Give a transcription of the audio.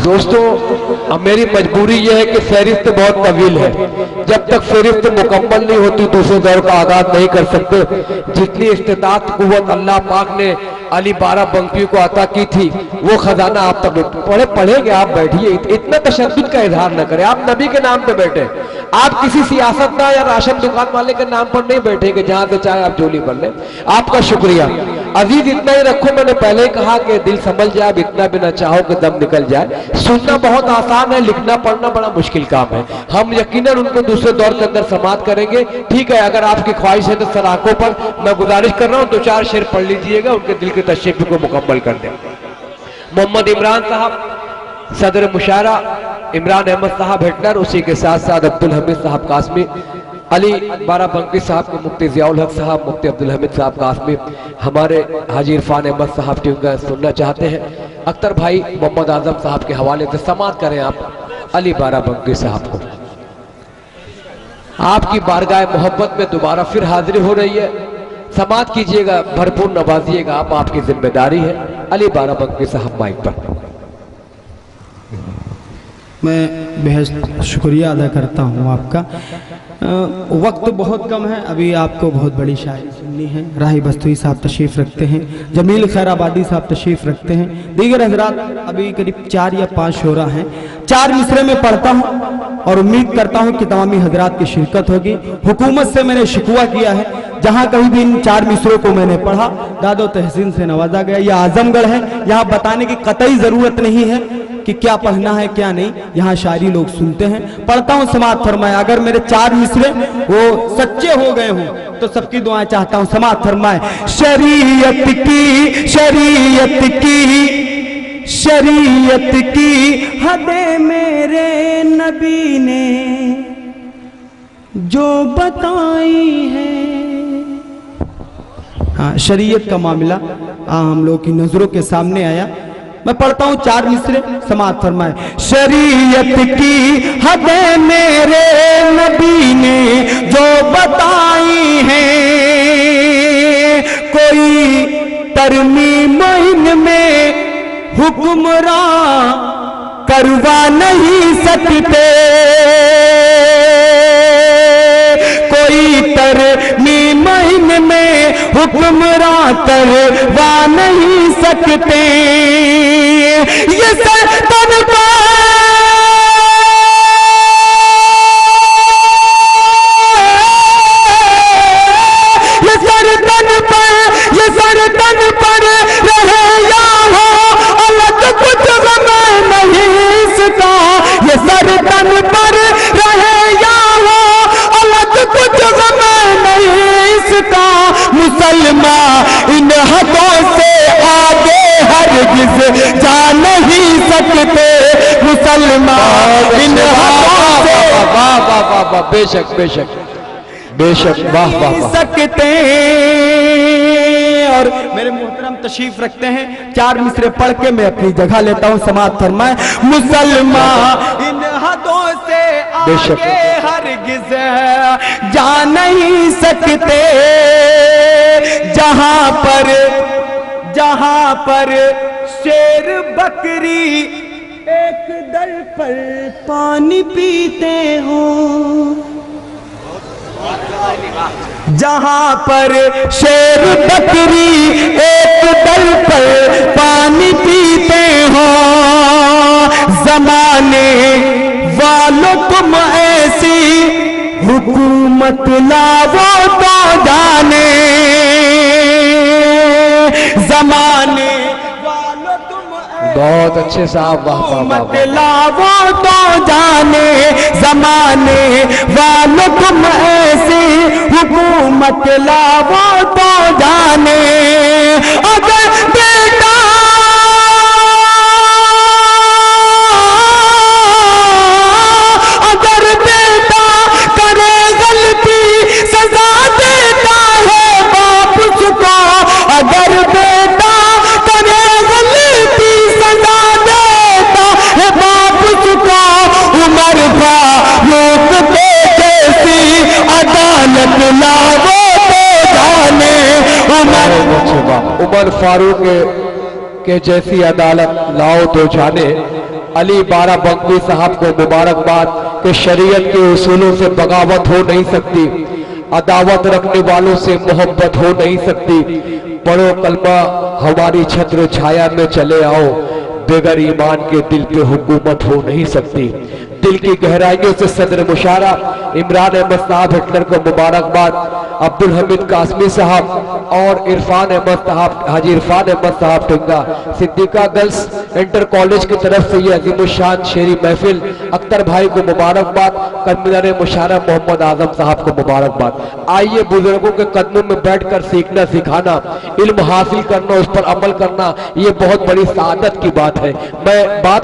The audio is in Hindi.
दोस्तों, अब मेरी मजबूरी यह है कि फहरिस्त बहुत तवील है। जब तक फहरिस्त मुकम्मल नहीं होती दूसरे दौर का आगाज नहीं कर सकते। जितनी इस्तिताअत कुव्वत अल्लाह पाक ने अली 12 बंकियों को अता की थी वो खजाना आप तक पढ़ेंगे। आप बैठिए, इतना तशद्दुद का इजहार न करें। आप नबी के नाम पे बैठे, आप किसी सियासतदान या राशन दुकान वाले के नाम पर नहीं बैठेंगे जहां से चाहे आप जोली भर लें। आपका शुक्रिया अजीज। इतना ही रखो, मैंने पहले ही कहा कि दिल संभल जाए, इतना भी ना चाहो कि दम निकल जाए। सुनना बहुत आसान है, लिखना पढ़ना बड़ा मुश्किल काम है। हम यकीनन उनको दूसरे दौर के अंदर समाप्त करेंगे। ठीक है, अगर आपकी ख्वाहिश है तो सराखों पर मैं गुजारिश कर रहा हूँ 2-4 शेर पढ़ लीजिएगा, उनके दिल की तशरीफ को मुकम्मल कर दें। मोहम्मद इमरान साहब, सदर मुशायरा इमरान अहमद साहब हेटलर, उसी के साथ साथ अब्दुल हमीद साहब कासमी, अली 12 बंकी साहब के मुफ्ती जियाउल हक साहब, मुफ्ती अब्दुल हमीद साहब कासमी, हमारे हाजी इरफान अहमद साहब ट्यून सुनना चाहते हैं। अख्तर भाई मोहम्मद आजम साहब के हवाले से समाअत करें आप अली 12 बंकी साहब को। आपकी बारगाह मोहब्बत में दोबारा फिर हाजिरी हो रही है, समाअत कीजिएगा, भरपूर नवाजिएगा आप, आपकी जिम्मेदारी है। अली 12 बंकी साहब माइक पर। मैं बेहद शुक्रिया अदा करता हूँ आपका। वक्त बहुत कम है, अभी आपको बहुत बड़ी शायरी सुननी है। राही बस्तुई साहब तशरीफ़ रखते हैं, जमील खैराबादी साहब तशरीफ़ रखते हैं, दीगर हजरात अभी करीब 4 या 5 शोरा हैं। 4 मिसरे में पढ़ता हूँ और उम्मीद करता हूँ कि तमामी हजरात की शिरकत होगी। हुकूमत से मैंने शिकवा किया है, जहाँ कहीं भी इन 4 मिसरों को मैंने पढ़ा दादो तहसीन से नवाजा गया। यह आजमगढ़ है, यहाँ बताने की कतई ज़रूरत नहीं है कि क्या पढ़ना है क्या नहीं, यहाँ शायरी लोग सुनते हैं। पढ़ता हूँ, समाअत फरमाए। अगर मेरे 4 मिसरे वो सच्चे हो गए हों तो सबकी दुआएं चाहता हूँ, समाअत फरमाए। शरीयत की शरीयत की शरीयत की हदें मेरे नबी ने जो बताई है। हाँ, शरीयत का मामला हम लोग की नजरों के सामने आया। मैं पढ़ता हूँ 4 मिसरे, समाअत फरमाए। शरीयत की हदें मेरे नबी ने जो बताई हैं, कोई तरमीम इनमें हुक्मरान करवा नहीं सकते, कोई तरमीम इनमें हुक्मरान करवा नहीं सकते। ये सरतन पर रहे या हो अलग कुछ गम नहीं इसका। ये सरतन पर रहे या हो अलग कुछ गम नहीं इसका। मुसलमान इन हकों से आगे हरगिज़ जा नहीं सकते। मुसलमान इन हकों से वाह वाह वाह वाह, बेशक बेशक बेशक, वाह वाह वाह सकते। और मेरे मोहतरम तशरीफ रखते हैं, 4 मिसरे पढ़ के मैं अपनी जगह लेता हूँ, समाअत फरमाए। मुसलमान इन हदों से आगे हरगिज़ जा नहीं सकते। जहां पर शेर बकरी एक दल पर पानी पीते हो, जहां पर शेर बकरी एक दल पर पानी पीते हो, जमाने वालों तुम ऐसी हुकूमत लाओ तो जाने। जमाने वालों तुम बहुत अच्छे साहब, वाह वाह वाह वाह। लाओ तो जाने, जमाने वालों तुम ऐसी हुकूमत लाओ तो जाने। अगर बेटा करे गलती सजा देता है बाप उसको। अगर बेटा करे गलती सजा देता है बाप उसको। उमर फारूक के जैसी अदालत लाओ तो जाने। उमर उमर फारूक कि जैसी अदालत लाओ तो जाने। अली बाराबंकी साहब को मुबारकबाद कि शरीयत के उसूलों से बगावत हो नहीं सकती, अदावत रखने वालों से मोहब्बत हो नहीं सकती। पढ़ो कलमा हमारी छत्र छाया में चले आओ, बेगर ईमान के दिल पे हुकूमत हो नहीं सकती। दिल की गहराइयों से सदर मुशारा इमरान अहमद साहब हिटलर को मुबारकबाद। अब्दुल हमीद कासमी साहब और इरफान अहमद साहब, हाजी इरफान अहमद साहब टिंगा, सिद्दीका गर्ल्स इंटर कॉलेज की तरफ से ये अजीमुशान शेरी महफिल, अख्तर भाई को मुबारकबाद। कन्वीनर मुशारा मोहम्मद आजम साहब को मुबारकबाद। आइए बुजुर्गों के कदमों में बैठकर सीखना सिखाना, इल्म हासिल करना, उस पर अमल करना, ये बहुत बड़ी सादत की बात है। मैं बात